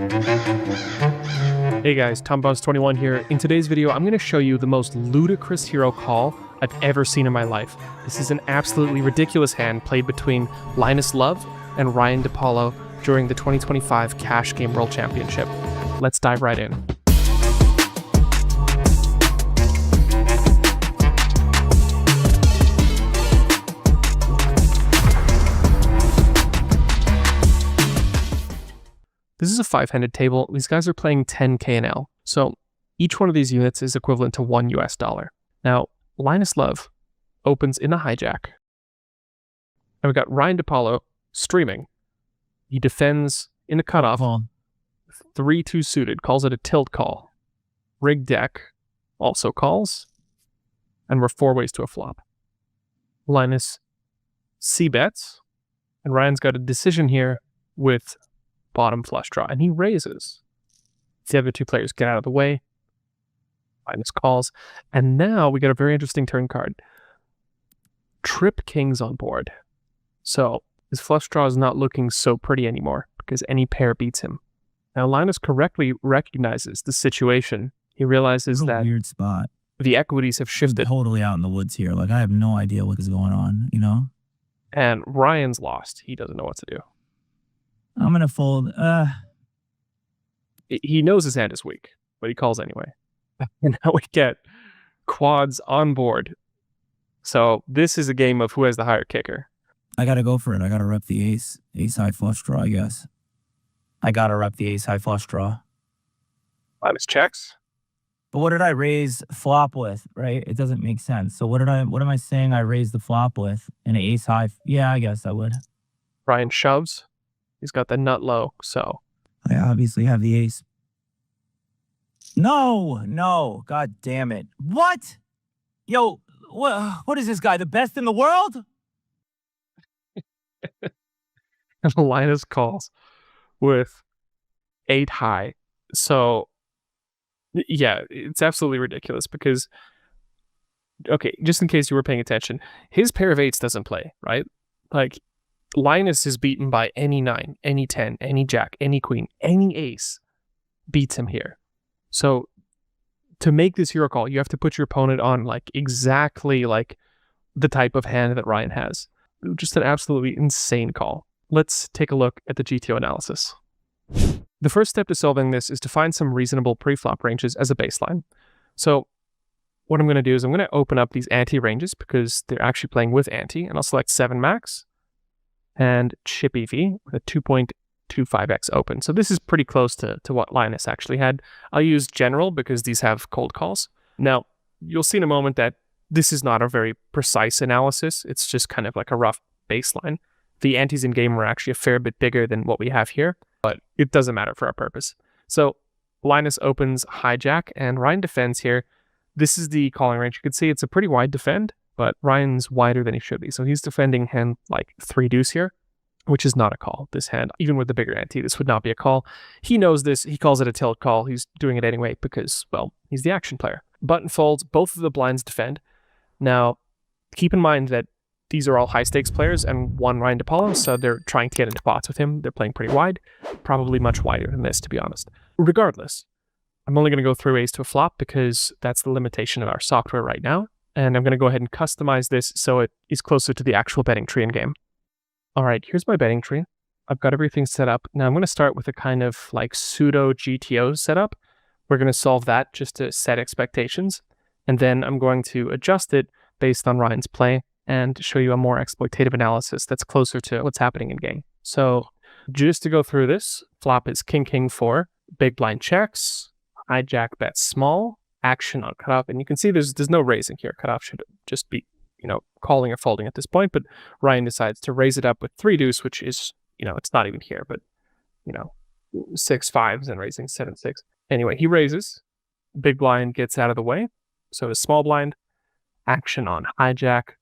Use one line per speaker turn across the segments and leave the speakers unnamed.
Hey guys, TomBoss21 here. In today's video, I'm going to show you the most ludicrous hero call I've ever seen in my life. This is an absolutely ridiculous hand played between Linus Love and Ryan DePaulo during the 2025 Cash Game World Championship. Let's dive right in. This is a 5-handed table. These guys are playing 10 KNL. So each one of these units is equivalent to $1 US. Now, Linus Love opens in a hijack. And we've got Ryan DePaulo streaming. He defends in a cutoff. 3-2 suited, calls it a tilt call. Rig deck also calls. And we're 4 ways to a flop. Linus c-bets. And Ryan's got a decision here with bottom flush draw, and he raises. The other two players get out of the way. Linus calls, and now we get a very interesting turn card. Trip kings on board. So his flush draw is not looking so pretty anymore because any pair beats him. Now Linus correctly recognizes the situation. He realizes that
weird spot.
The equities have shifted.
I'm totally out in the woods here. Like, I have no idea what is going on, you know?
And Ryan's lost. He doesn't know what to do.
I'm gonna fold.
He knows his hand is weak, but he calls anyway. And now we get quads on board. So this is a game of who has the higher kicker.
I gotta go for it. I gotta rep the ace high flush draw, I guess. I gotta rep the ace high flush draw.
Linus checks.
But what did I raise flop with, right? It doesn't make sense. So what am I saying I raised the flop with? An ace high? Yeah, I guess I would.
Ryan shoves. He's got the nut low, so.
I obviously have the ace. No, god damn it. What? Yo, what is this guy, the best in the world?
And Linus calls with 8 high. So, yeah, it's absolutely ridiculous because, okay, just in case you were paying attention, his pair of 8s doesn't play, right? Like, Linus is beaten by any 9, any 10, any jack, any queen, any ace beats him here. So to make this hero call, you have to put your opponent on like exactly like the type of hand that Ryan has. Just an absolutely insane call. Let's take a look at the Gto analysis. The first step to solving this is to find some reasonable pre-flop ranges as a baseline. So what I'm going to do is I'm going to open up these ante ranges because they're actually playing with ante, and I'll select 7 max. And chip EV with a 2.25x open. So this is pretty close to what Linus actually had. I'll use general because these have cold calls. Now, you'll see in a moment that this is not a very precise analysis. It's just kind of like a rough baseline. The antes in game are actually a fair bit bigger than what we have here, but it doesn't matter for our purpose. So Linus opens hijack and Ryan defends here. This is the calling range. You can see it's a pretty wide defend, but Ryan's wider than he should be. So he's defending hand like 3 deuce here, which is not a call. This hand, even with the bigger ante, this would not be a call. He knows this. He calls it a tilt call. He's doing it anyway because, well, he's the action player. Button folds. Both of the blinds defend. Now, keep in mind that these are all high stakes players and one Ryan DePaulo, so they're trying to get into pots with him. They're playing pretty wide, probably much wider than this, to be honest. Regardless, I'm only going to go 3 ways to a flop because that's the limitation of our software right now. And I'm going to go ahead and customize this so it is closer to the actual betting tree in game. All right, here's my betting tree. I've got everything set up. Now I'm going to start with a kind of like pseudo GTO setup. We're going to solve that just to set expectations. And then I'm going to adjust it based on Ryan's play and show you a more exploitative analysis that's closer to what's happening in game. So just to go through this, flop is king, king, 4. Big blind checks. Hijack bets small. Action on cutoff, and you can see there's no raising here. Cutoff should just be, calling or folding at this point, but Ryan decides to raise it up with 3 deuce, which is, it's not even here, but 6 5s and raising 7 6. Anyway, he raises. Big blind gets out of the way, so does small blind. Action on hijack,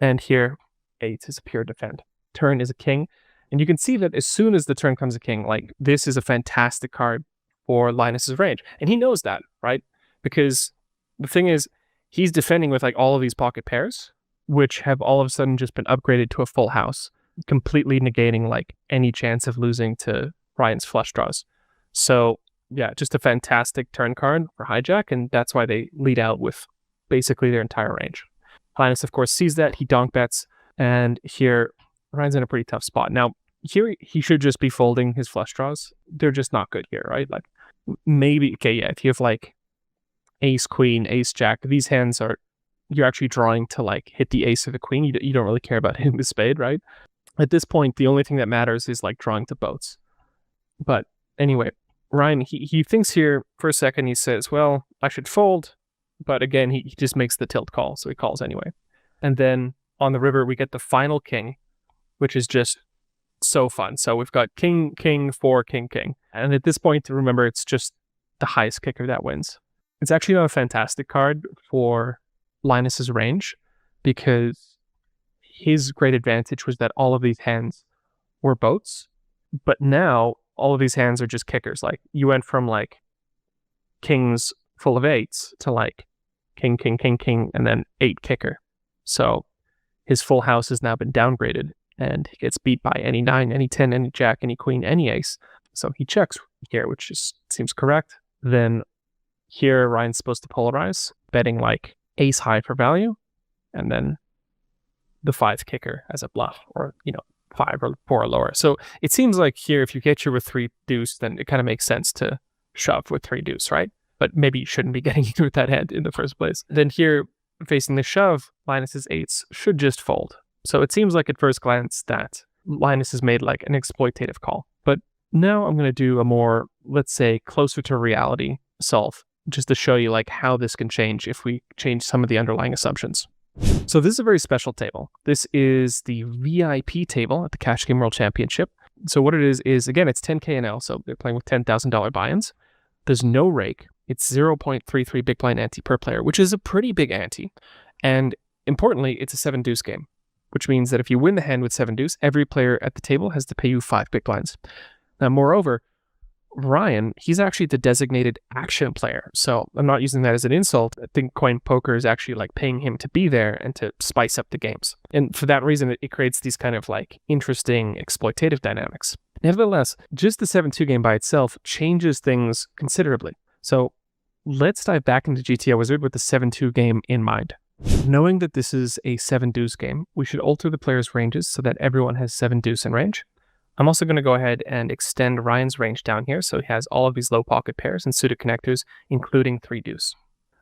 and here 8 is a pure defend. Turn is a king, and you can see that as soon as the turn comes a king, like this is a fantastic card for Linus's range, and he knows that, right? Because the thing is, he's defending with like all of these pocket pairs, which have all of a sudden just been upgraded to a full house, completely negating like any chance of losing to Ryan's flush draws. So yeah, just a fantastic turn card for hijack, and that's why they lead out with basically their entire range. Linus, of course, sees that. He donk bets, and here Ryan's in a pretty tough spot. Now, here he should just be folding his flush draws. They're just not good here, right? Like, maybe, okay, yeah, if you have like ace, queen, ace, jack, these hands are, you're actually drawing to like hit the ace or the queen. You don't really care about hitting the spade, right? At this point, the only thing that matters is like drawing to boats. But anyway, Ryan, he thinks here for a second. He says, well, I should fold. But again, he just makes the tilt call, so he calls anyway. And then on the river, we get the final king, which is just so fun. So we've got king, king, 4, king, king. And at this point, remember, it's just the highest kicker that wins. It's actually not a fantastic card for Linus's range, because his great advantage was that all of these hands were boats. But now all of these hands are just kickers. Like, you went from like kings full of 8s to like king, king, king, king, and then 8 kicker. So his full house has now been downgraded, and he gets beat by any 9, any 10, any jack, any queen, any ace. So he checks here, which just seems correct. Then here, Ryan's supposed to polarize, betting like ace high for value, and then the 5 kicker as a bluff, or, 5 or 4 or lower. So it seems like here, if you get you with 3 deuce, then it kind of makes sense to shove with 3 deuce, right? But maybe you shouldn't be getting you with that hand in the first place. Then here, facing the shove, Linus's 8s should just fold. So it seems like at first glance that Linus has made like an exploitative call. But now I'm going to do a more, let's say, closer to reality solve, just to show you like how this can change if we change some of the underlying assumptions. So this is a very special table. This is the VIP table at the Cash Game World Championship. So what it is again, it's 10K NL, so they're playing with $10,000 buy-ins. There's no rake. It's 0.33 big blind ante per player, which is a pretty big ante. And importantly, it's a 7 deuce game, which means that if you win the hand with 7 deuce, every player at the table has to pay you 5 big blinds. Now, moreover, Ryan, he's actually the designated action player. So I'm not using that as an insult. I think Coin Poker is actually like paying him to be there and to spice up the games. And for that reason, it creates these kind of like interesting exploitative dynamics. Nevertheless, just the 7-2 game by itself changes things considerably. So let's dive back into Gto Wizard with the 7-2 game in mind. Knowing that this is a 7 deuce game, we should alter the players' ranges so that everyone has 7 deuce in range. I'm also going to go ahead and extend Ryan's range down here, so he has all of these low pocket pairs and suited connectors, including 3 deuce.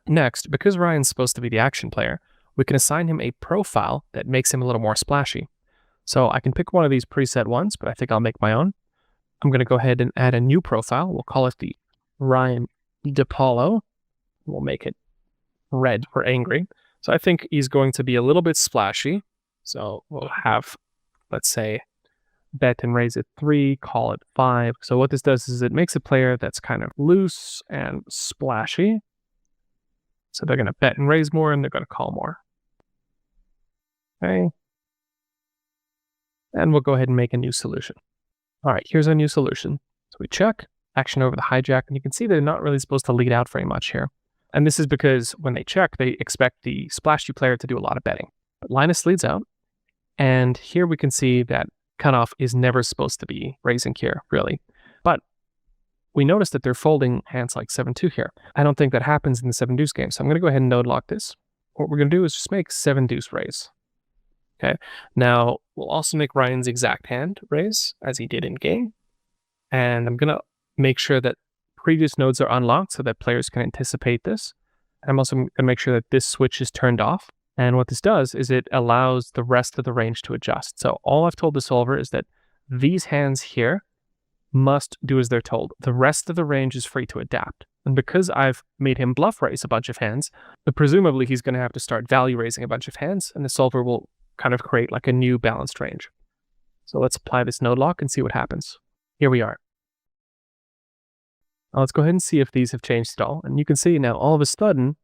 Next, because Ryan's supposed to be the action player, we can assign him a profile that makes him a little more splashy. So I can pick one of these preset ones, but I think I'll make my own. I'm going to go ahead and add a new profile. We'll call it the Ryan DePaulo. We'll make it red for angry. So I think he's going to be a little bit splashy. So we'll have, let's say, bet and raise it 3, call it 5. So what this does is it makes a player that's kind of loose and splashy. So they're going to bet and raise more, and they're going to call more. Okay. And we'll go ahead and make a new solution. All right, here's our new solution. So we check, action over the hijack, and you can see they're not really supposed to lead out very much here. And this is because when they check, they expect the splashy player to do a lot of betting. But Linus leads out, and here we can see that cutoff is never supposed to be raising here, really. But we notice that they're folding hands like 7-2 here. I don't think that happens in the 7 deuce game, so I'm going to go ahead and node lock this. What we're going to do is just make 7 deuce raise. Okay, now we'll also make Ryan's exact hand raise, as he did in game. And I'm going to make sure that previous nodes are unlocked so that players can anticipate this. And I'm also going to make sure that this switch is turned off. And what this does is it allows the rest of the range to adjust. So all I've told the solver is that these hands here must do as they're told. The rest of the range is free to adapt. And because I've made him bluff raise a bunch of hands, presumably he's going to have to start value raising a bunch of hands, and the solver will kind of create like a new balanced range. So let's apply this node lock and see what happens. Here we are. Now let's go ahead and see if these have changed at all. And you can see now all of a sudden,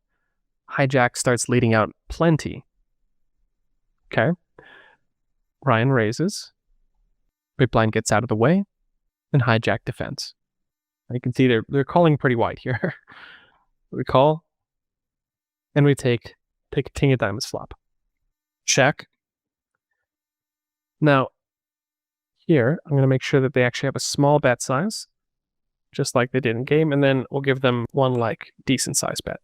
hijack starts leading out plenty. Okay. Ryan raises. Big blind gets out of the way. And hijack defends. You can see they're calling pretty wide here. We call. And we take king of diamonds flop. Check. Now, here, I'm going to make sure that they actually have a small bet size. just like they did in game, and then we'll give them one like decent size bet.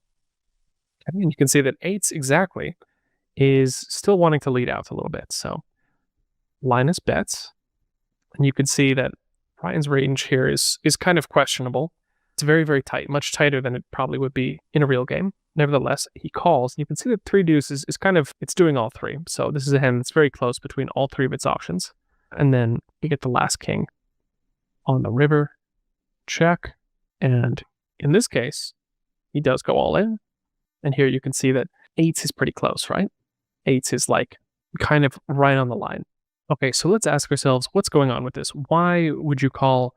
And you can see that 8s exactly is still wanting to lead out a little bit. So Linus bets, and you can see that Ryan's range here is kind of questionable. It's very, very tight, much tighter than it probably would be in a real game. Nevertheless, he calls. You can see that 3 deuces is kind of, it's doing all 3. So this is a hand that's very close between all 3 of its options. And then you get the last king on the river, check. And in this case, he does go all in. And here you can see that 8s is pretty close, right? 8s is like kind of right on the line. Okay, so let's ask ourselves, what's going on with this? Why would you call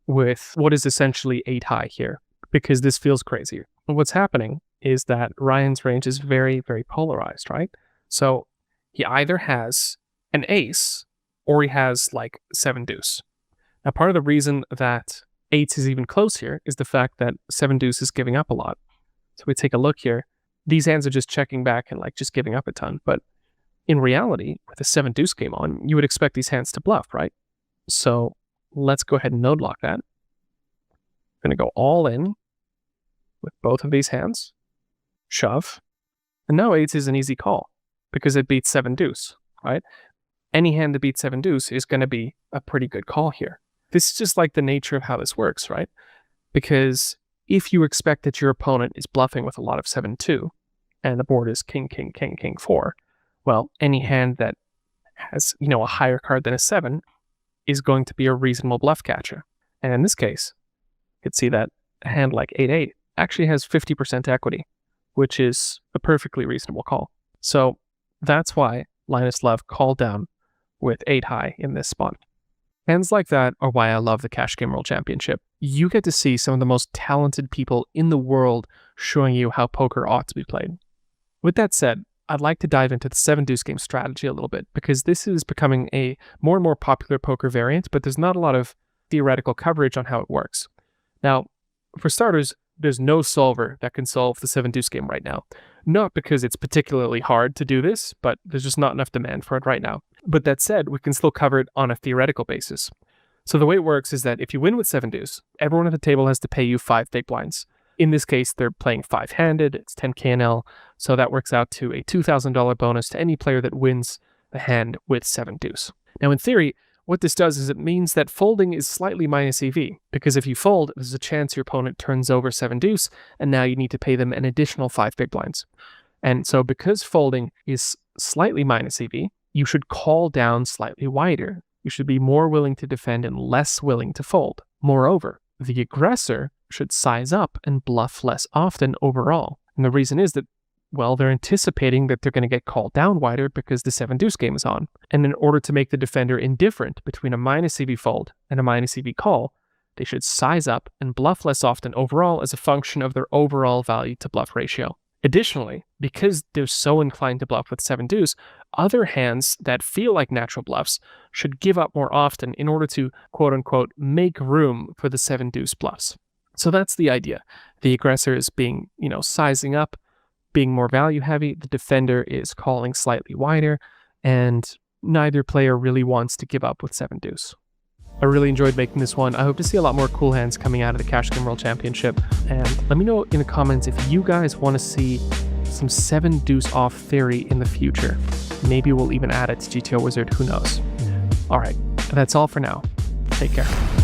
with what is essentially 8 high here? Because this feels crazy. What's happening is that Ryan's range is very, very polarized, right? So he either has an ace or he has like 7 deuce. Now, part of the reason that 8s is even close here is the fact that 7 deuce is giving up a lot. So we take a look here. These hands are just checking back and like just giving up a ton. But in reality, with a 7 deuce game on, you would expect these hands to bluff, right? So let's go ahead and node lock that. I'm going to go all in with both of these hands. Shove. And now 8s is an easy call because it beats 7 deuce, right? Any hand that beats 7 deuce is going to be a pretty good call here. This is just like the nature of how this works, right? Because if you expect that your opponent is bluffing with a lot of 7-2 and the board is king, king, king, king, 4, well, any hand that has, a higher card than a 7 is going to be a reasonable bluff catcher. And in this case, you could see that a hand like 8-8 actually has 50% equity, which is a perfectly reasonable call. So that's why Linus Love called down with 8 high in this spot. Hands like that are why I love the Cash Game World Championship. You get to see some of the most talented people in the world showing you how poker ought to be played. With that said, I'd like to dive into the 7 deuce game strategy a little bit because this is becoming a more and more popular poker variant, but there's not a lot of theoretical coverage on how it works. Now, for starters, there's no solver that can solve the 7 deuce game right now. Not because it's particularly hard to do this, but there's just not enough demand for it right now. But that said, we can still cover it on a theoretical basis. So the way it works is that if you win with 7 deuce, everyone at the table has to pay you 5 big blinds. In this case, they're playing 5-handed, it's 10 KNL, so that works out to a $2,000 bonus to any player that wins the hand with 7 deuce. Now in theory, what this does is it means that folding is slightly minus EV, because if you fold, there's a chance your opponent turns over 7 deuce, and now you need to pay them an additional 5 big blinds. And so because folding is slightly minus EV, you should call down slightly wider. You should be more willing to defend and less willing to fold. Moreover, the aggressor should size up and bluff less often overall. And the reason is that, well, they're anticipating that they're going to get called down wider because the 7 deuce game is on. And in order to make the defender indifferent between a minus EV fold and a minus EV call, they should size up and bluff less often overall as a function of their overall value to bluff ratio. Additionally, because they're so inclined to bluff with 7 deuce, other hands that feel like natural bluffs should give up more often in order to, quote unquote, make room for the 7 deuce bluffs. So that's the idea. The aggressor is being, sizing up, being more value heavy. The defender is calling slightly wider, and neither player really wants to give up with 7 deuce. I really enjoyed making this one. I hope to see a lot more cool hands coming out of the Cash Game World Championship. And let me know in the comments if you guys want to see some 7 deuce off theory in the future. Maybe we'll even add it to Gto Wizard, who knows. All right, that's all for now. Take care.